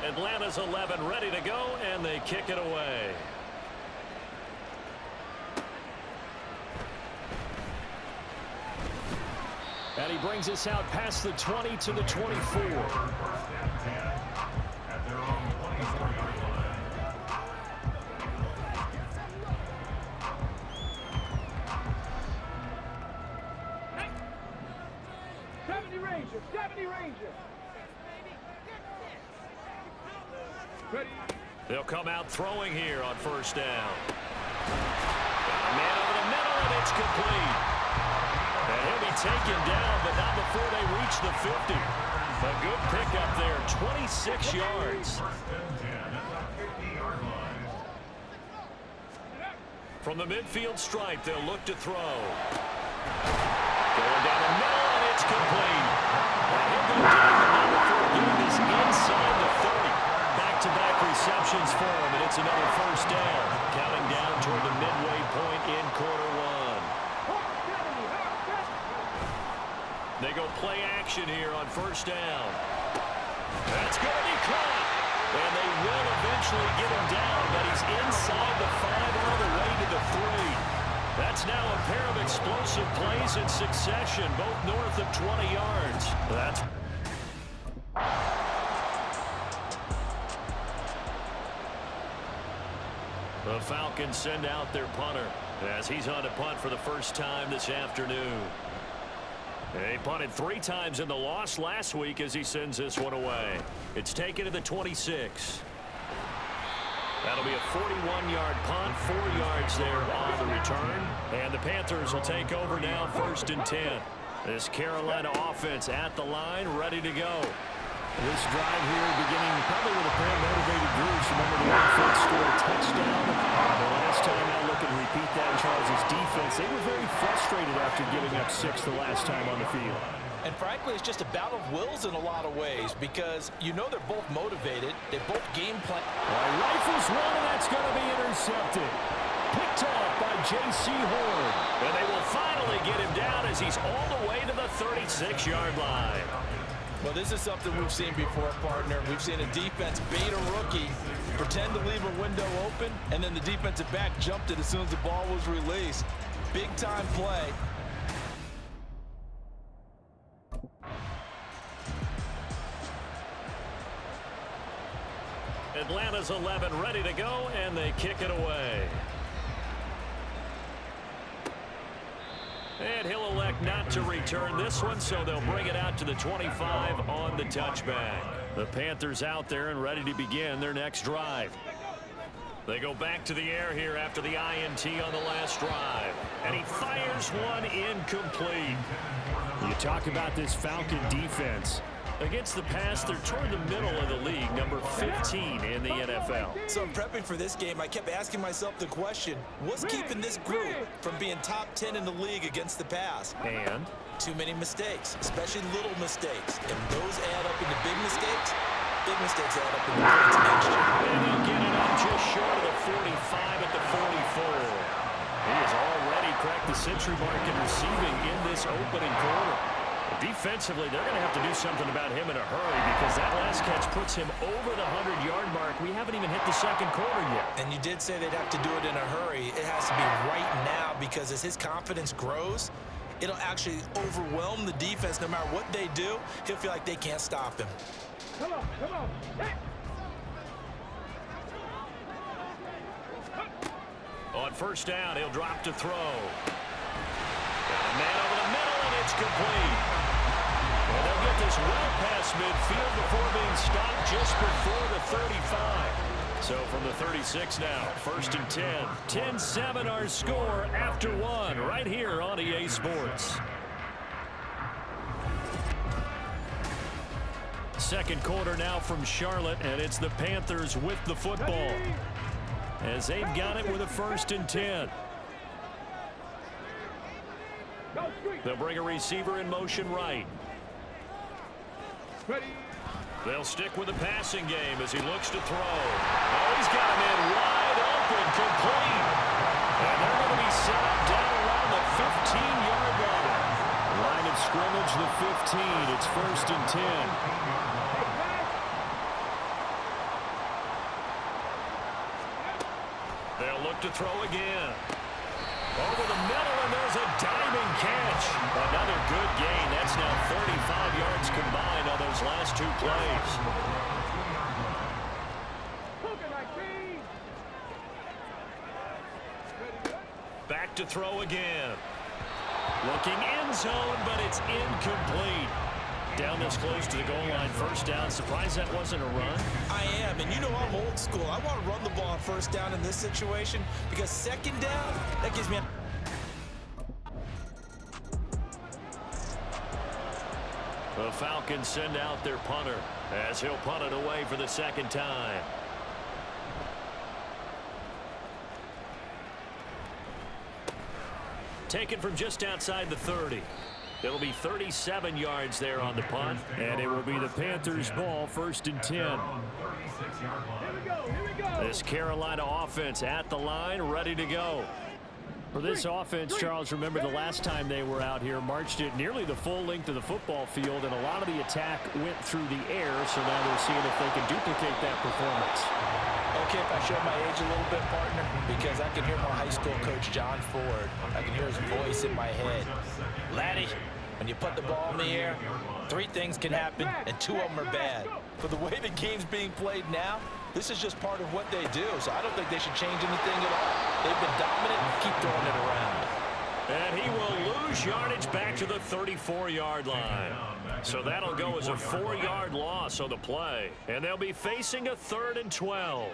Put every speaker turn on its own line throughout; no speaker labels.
Atlanta's 11 ready to go, and they kick it away. And he brings us out past the 20 to the 24. They'll come out throwing here on first down. Man over the middle, and it's complete. And he'll be taken down, but not before they reach the 50. A good pickup there, 26 yards. From the midfield stripe, they'll look to throw. Going down the middle, and it's complete. And he'll go down, but not before getting this inside the 30. Back-to-back receptions for him, and it's another first down. Counting down toward the midway point in quarter one. They go play action here on first down. That's going to be caught. And they will eventually get him down, but he's inside the 5 all the way to the 3. That's now a pair of explosive plays in succession, both north of 20 yards. That's... The Falcons send out their punter as he's on to punt for the first time this afternoon. He punted 3 times in the loss last week as he sends this one away. It's taken to the 26. That'll be a 41-yard punt, 4 yards there on the return. And the Panthers will take over now, 1st and 10. This Carolina offense at the line, ready to go.
This drive here beginning probably with a pair of motivated groups. Remember the offense scored a touchdown. The last time I look and repeat that in Charles' defense, they were very frustrated after giving up 6 the last time on the field.
And frankly, it's just a battle of wills in a lot of ways because you know they're both motivated. They both game plan.
Rifles one, and that's going to be intercepted. Picked off by J.C. Horn.
And they will finally get him down as he's all the way to the 36-yard line.
Well, this is something we've seen before, partner. We've seen a defense bait a rookie, pretend to leave a window open, and then the defensive back jumped it as soon as the ball was released. Big-time play.
Atlanta's 11 ready to go, and they kick it away. And he'll elect not to return this one, so they'll bring it out to the 25 on the touchback. The Panthers out there and ready to begin their next drive. They go back to the air here after the INT on the last drive. And he fires one incomplete.
You talk about this Falcon defense.
Against the pass, they're toward the middle of the league, number 15 in the NFL.
So prepping for this game, I kept asking myself the question, what's keeping this group from being top 10 in the league against the pass?
And?
Too many mistakes, especially little mistakes. And those add up into big mistakes. Big mistakes add up into points next year.
And they'll get it up just short of the 45 at the 44. He has already cracked the century mark in receiving in this opening quarter. Defensively, they're going to have to do something about him in a hurry because that last catch puts him over the 100-yard mark. We haven't even hit the second quarter yet.
And you did say they'd have to do it in a hurry. It has to be right now because as his confidence grows, it'll actually overwhelm the defense. No matter what they do, he'll feel like they can't stop him.
Come on, come on. Hey.
On first down, he'll drop to throw. Got a man over the middle, and it's complete. And they'll get this well past midfield before being stopped just before the 35. So from the 36 now, 1st and 10. 10-7 our score after one right here on EA Sports. Second quarter now from Charlotte, and it's the Panthers with the football as they've got it with a 1st and 10. They'll bring a receiver in motion right. They'll stick with the passing game as he looks to throw. Oh, he's got him in wide open, complete. And they're going to be set up down around the 15-yard line.
Line of scrimmage, the 15. It's 1st and 10.
to throw again. Over the middle, and there's a diving catch. Another good gain. That's now 35 yards combined on those last two plays. Back to throw again. Looking end zone, but it's incomplete. Down this close to the goal line, first down. Surprised that wasn't a run?
I am, and you know I'm old school. I want to run the ball on first down in this situation because second down, that gives me a...
The Falcons send out their punter as he'll punt it away for the second time. Taken from just outside the 30. It'll be 37 yards there on the punt, and it will be the Panthers' ball, 1st and 10.
Here we go.
This Carolina offense at the line, ready to go.
For this offense, Charles, remember the last time they were out here, marched it nearly the full length of the football field, and a lot of the attack went through the air, so now they're seeing if they can duplicate that performance.
Okay, if I show my age a little bit, partner, because I can hear my high school coach, John Ford. I can hear his voice in my head. Laddie, when you put the ball in the air, 3 things can happen, and 2 of them are bad. But the way the game's being played now, this is just part of what they do, so I don't think they should change anything at all. They've been dominant and keep throwing it around.
And he will lose yardage back to the 34-yard line. So that'll go as a 4-yard loss on the play. And they'll be facing a 3rd and 12.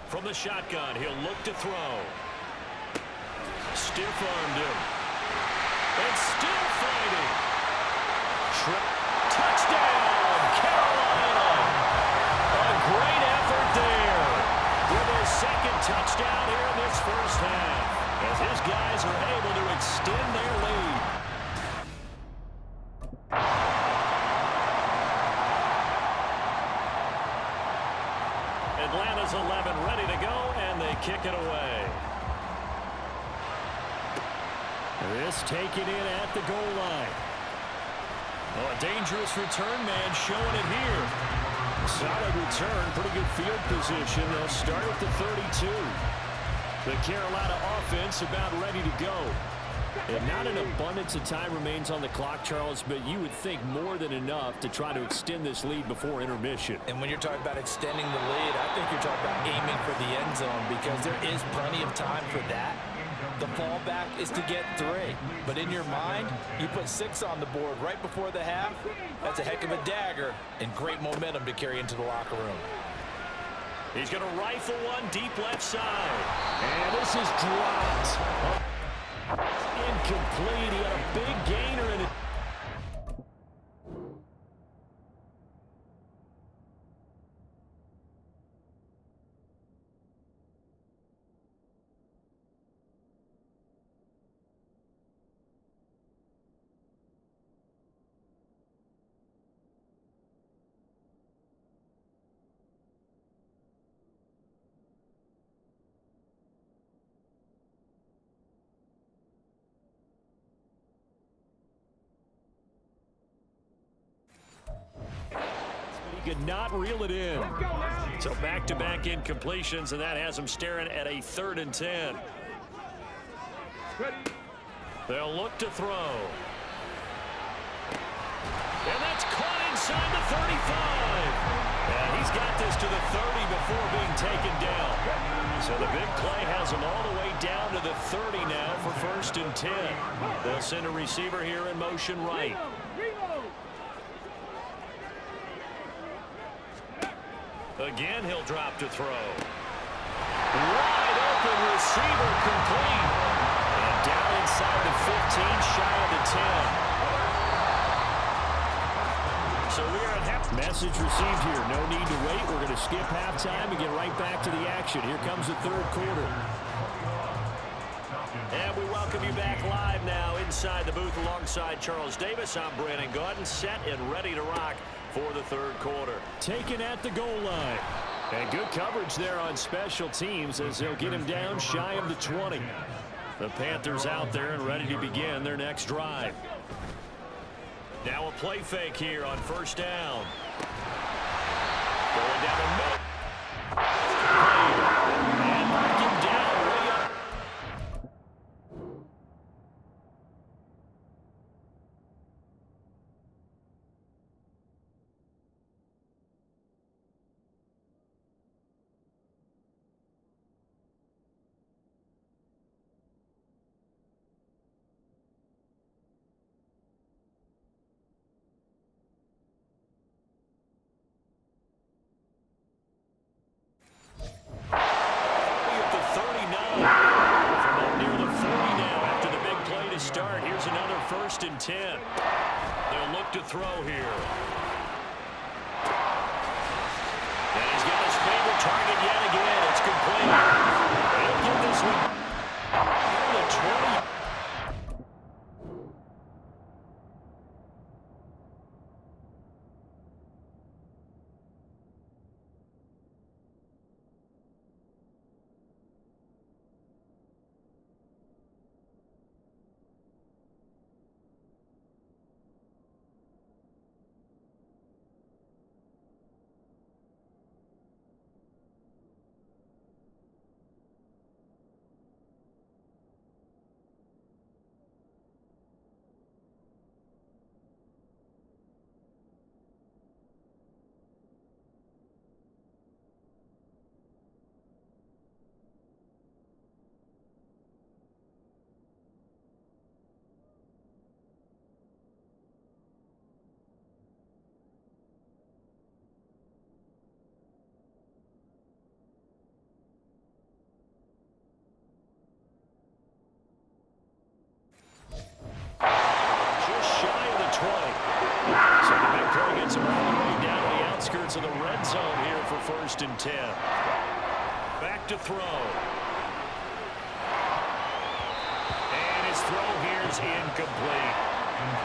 From the shotgun, he'll look to throw. Stiff-armed him. And still fighting. Touchdown, Carolina. A great effort there. With his second touchdown here in this first half. As his guys are able to extend their lead. Atlanta's 11 ready to go, and they kick it away.
This taken in at the goal line.
Oh, a dangerous return man showing it here.
Solid return, pretty good field position. They'll start at the 32. The Carolina offense about ready to go. And not an abundance of time remains on the clock, Charles, but you would think more than enough to try to extend this lead before intermission.
And when you're talking about extending the lead, I think you're talking about aiming for the end zone because there is plenty of time for that. The fallback is to get 3. But in your mind, you put 6 on the board right before the half. That's a heck of a dagger and great momentum to carry into the locker room.
He's going to rifle one deep left side.
And this is dropped. Incomplete. He had a big gainer in it.
He could not reel it in. So back-to-back incompletions, and that has him staring at a 3rd and 10. They'll look to throw. And that's caught inside the 35. And he's got this to the 30 before being taken down. So the big play has him all the way down to the 30 now for 1st and 10. They'll send a receiver here in motion right. Again, he'll drop to throw. Wide open receiver complete. And down inside the 15, shy of the 10. So we are at half.
Message received here. No need to wait. We're going to skip halftime and get right back to the action. Here comes the 3rd quarter.
And we welcome you back live now inside the booth alongside Charles Davis. I'm Brandon Gaudin, set and ready to rock for the 3rd quarter.
Taken at the goal line. And good coverage there on special teams as they'll get him down shy of the 20.
The Panthers out there and ready to begin their next drive. Now a play fake here on 1st down. Going down the middle. From up near the 40 now after the big play to start. Here's another 1st and 10. They'll look to throw here. And he's got his favorite target yet again. It's complete. He'll get this one. The 20. To the red zone here for 1st and 10. Back to throw. And his throw here is incomplete.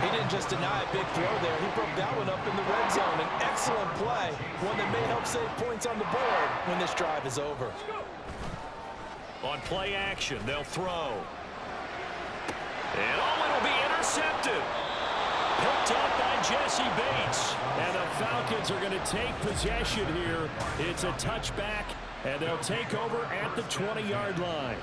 He didn't just deny a big throw there. He broke that one up in the red zone. An excellent play. One that may help save points on the board when this drive is over.
On play action, they'll throw. And it'll be intercepted. Picked up by Jesse Bates. And the Falcons are going to take possession here. It's a touchback, and they'll take over at the 20-yard line.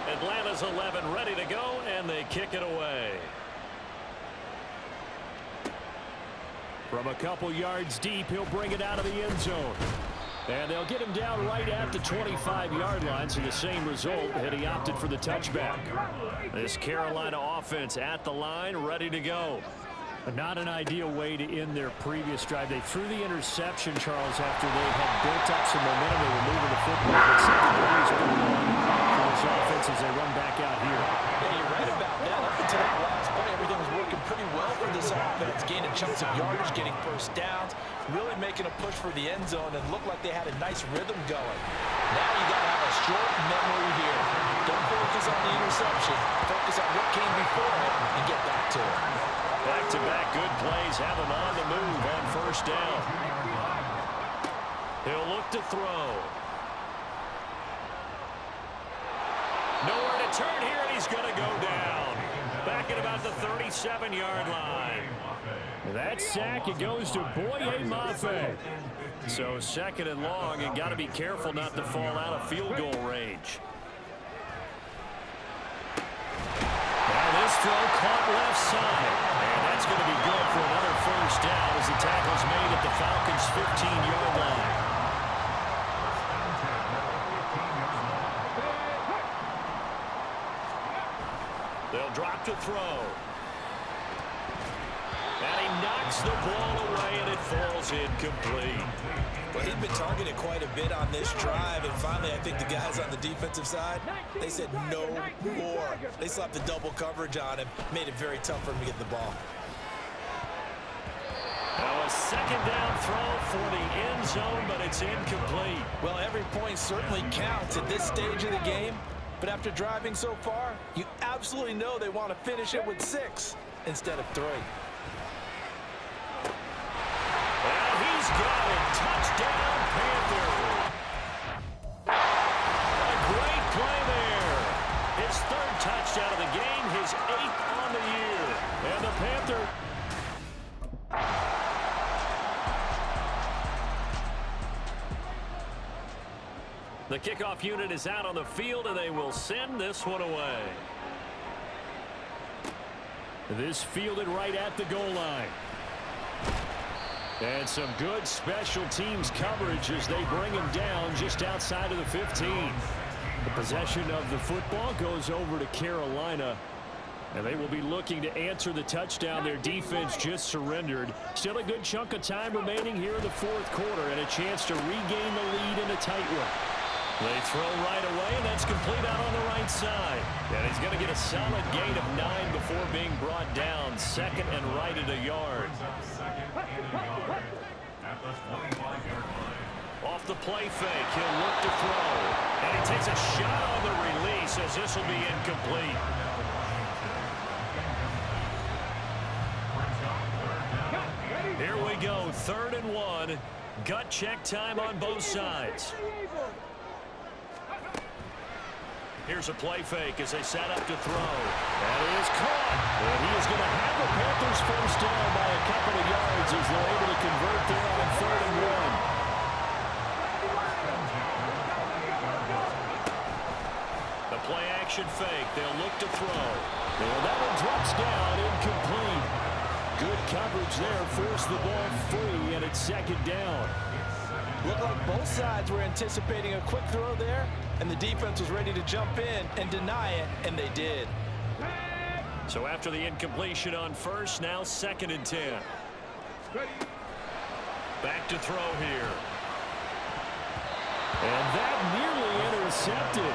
Atlanta's 11 ready to go, and they kick it away. From a couple yards deep, he'll bring it out of the end zone. And they'll get him down right at the 25-yard line, so the same result, and he opted for the touchback. This Carolina offense at the line, ready to go. Not an ideal way to end their previous drive. They threw the interception, Charles, after they had built up some momentum. They were moving the football, but second degree's been won for this offense as they run back out here.
Yeah, you're right about that. Up until that last play, everything was working pretty well for this offense. Gaining chunks of yardage, getting first downs, really making a push for the end zone, and looked like they had a nice rhythm going. Now you got to have a short memory here. Don't focus on the interception. Focus on what came before it and get back to it.
Back-to-back good plays have him on the move on 1st down. He'll look to throw. Nowhere to turn here, and he's going to go down. Back at about the 37-yard line. That sack, it goes to Boye Mafe. So 2nd and long, and got to be careful not to fall out of field goal range. Now this throw caught left side. And that's going to be good for another 1st down as the tackle's made at the Falcons' 15-yard line. They'll drop to throw. And he knocks the ball away, and it falls incomplete.
Well, he'd been targeted quite a bit on this drive, and finally I think the guys on the defensive side, they said no more. They slapped the double coverage on him, made it very tough for him to get the ball.
Now a 2nd down throw for the end zone, but it's incomplete.
Well, every point certainly counts at this stage of the game, but after driving so far, you absolutely know they want to finish it with 6 instead of 3.
And he's got it. Touchdown, Panther. A great play there. His 3rd touchdown of the game, his 8th on the year. And the Panther. The kickoff unit is out on the field, and they will send this one away. This fielded right at the goal line. And some good special teams coverage as they bring him down just outside of the 15. The possession of the football goes over to Carolina.
And they will be looking to answer the touchdown their defense just surrendered. Still a good chunk of time remaining here in the fourth quarter and a chance to regain the lead in a tight one. They throw right away, and that's complete out on the right side. And he's going to get a solid gain of 9 before being brought down. Second and right at a yard. Off the play fake, he'll look to throw. And he takes a shot on the release as this will be incomplete. Here we go, 3rd and 1. Gut check time on both sides. Here's a play fake as they set up to throw. That is caught. And he is going to have the Panthers first down by a couple of yards as they're able to convert there on 3rd and 1. The play action fake. They'll look to throw. And that one drops down, incomplete. Good coverage there. Forced the ball free, and it's 2nd down.
Looked like both sides were anticipating a quick throw there, and the defense was ready to jump in and deny it, and they did.
So after the incompletion on first, now 2nd and 10. Back to throw here.
And that nearly intercepted.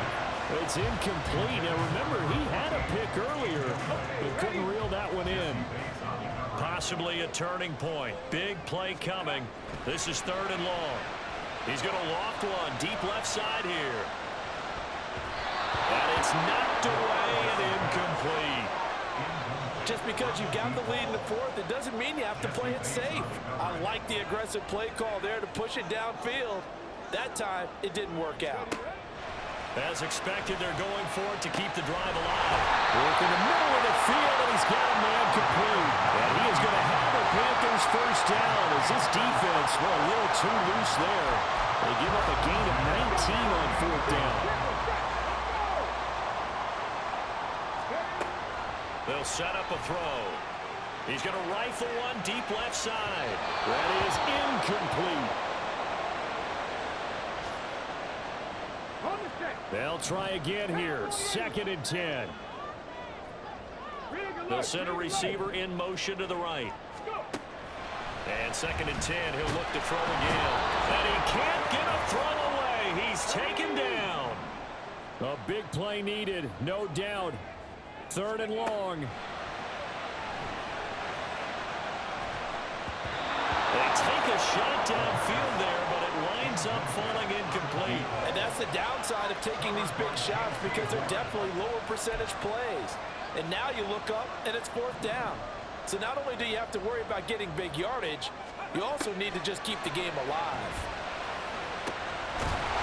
It's incomplete. Now remember, he had a pick earlier, but couldn't reel that one in.
Possibly a turning point. Big play coming. This is 3rd and long. He's going to loft one deep left side here. And it's knocked away and incomplete.
Just because you got the lead in the fourth, it doesn't mean you have to play it safe. I like the aggressive play call there to push it downfield. That time, it didn't work out.
As expected, they're going for it to keep the drive alive.
Work in the middle of the field, and he's got a man complete. And he is going to have the Panthers first down as this defense, well, a little too loose there. They give up a gain of 19 on 4th down.
They'll set up a throw. He's going to rifle one deep left side.
That is incomplete. They'll try again here. 2nd and 10.
They'll send a receiver in motion to the right. And 2nd and 10. He'll look to throw again. And he can't get a throw away. He's taken down.
A big play needed, no doubt. 3rd and long.
They take a shot downfield there, but it winds up falling incomplete.
And that's the downside of taking these big shots because they're definitely lower percentage plays. And now you look up, and it's 4th down. So not only do you have to worry about getting big yardage, you also need to just keep the game alive.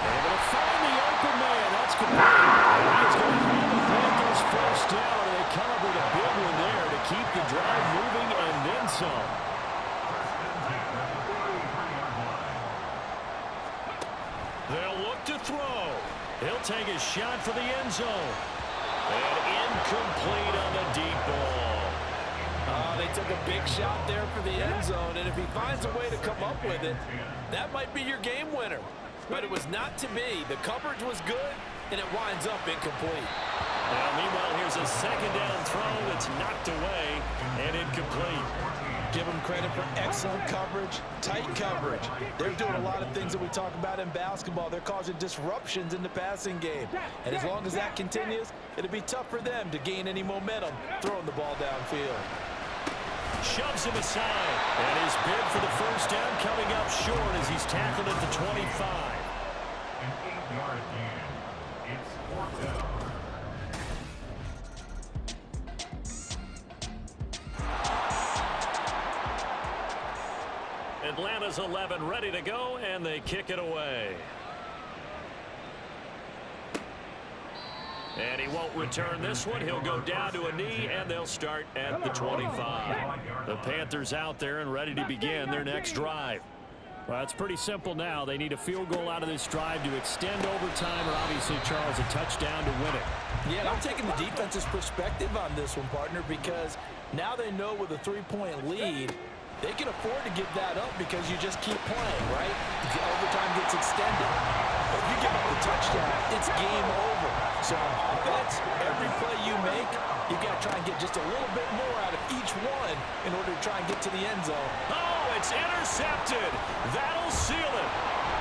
Able to find the open man. That's complete. And he's going to have the Panthers first down, and they come up with a big one there to keep the drive moving and then some.
They'll look to throw. He'll take a shot for the end zone. And incomplete on the deep ball.
They took a big shot there for the end zone, and if he finds a way to come up with it, that might be your game winner. But it was not to be. The coverage was good, and it winds up incomplete.
Now, meanwhile, here's a 2nd down throw that's knocked away and incomplete.
Give them credit for excellent coverage, tight coverage. They're doing a lot of things that we talk about in basketball. They're causing disruptions in the passing game. And as long as that continues, it'll be tough for them to gain any momentum throwing the ball downfield.
Shoves him aside. And his bid for the first down coming up short as he's tackled at the 25.
An 8-yard gain. It's 4th down.
Atlanta's 11 ready to go, and they kick it away. And he won't return this one. He'll go down to a knee, and they'll start at the 25. The Panthers out there and ready to begin their next drive.
Well, it's pretty simple now. They need a field goal out of this drive to extend overtime, or obviously, Charles, a touchdown to win it.
Yeah, and I'm taking the defense's perspective on this one, partner, because now they know with a 3-point lead, they can afford to give that up because you just keep playing, right? The overtime gets extended. But if you give up the touchdown, it's game over. So on offense, every play you make, You've got to try and get just a little bit more out of each one in order to try and get to the end zone.
Oh, it's intercepted. That'll seal it.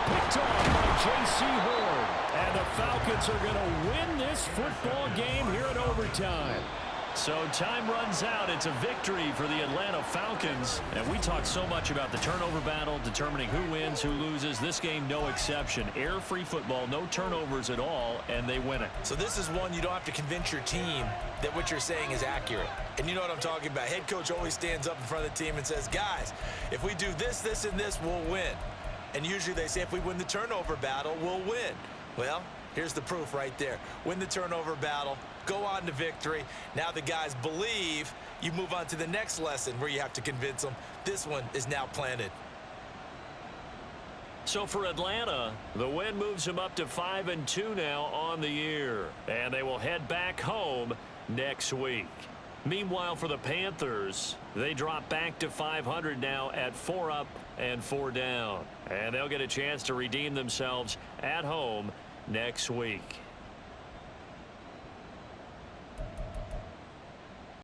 Picked off by J.C. Horn. And the Falcons are going to win this football game here in overtime.
So time runs out. It's a victory for the Atlanta Falcons. And we talked so much about the turnover battle, determining who wins, who loses. This game, no exception. Air-free football, no turnovers at all, and they win it.
So this is one you don't have to convince your team that what you're saying is accurate. And you know what I'm talking about. Head coach always stands up in front of the team and says, guys, if we do this, this, and this, we'll win. And usually they say if we win the turnover battle, we'll win. Well, here's the proof right there. Win the turnover battle. Go on to victory. Now the guys believe. You move on to the next lesson where you have to convince them. This one is now planted.
So for Atlanta, the win moves them up to 5-2 now on the year. And they will head back home next week. Meanwhile, for the Panthers, they drop back to 500 now at 4 up and 4 down. And they'll get a chance to redeem themselves at home next week.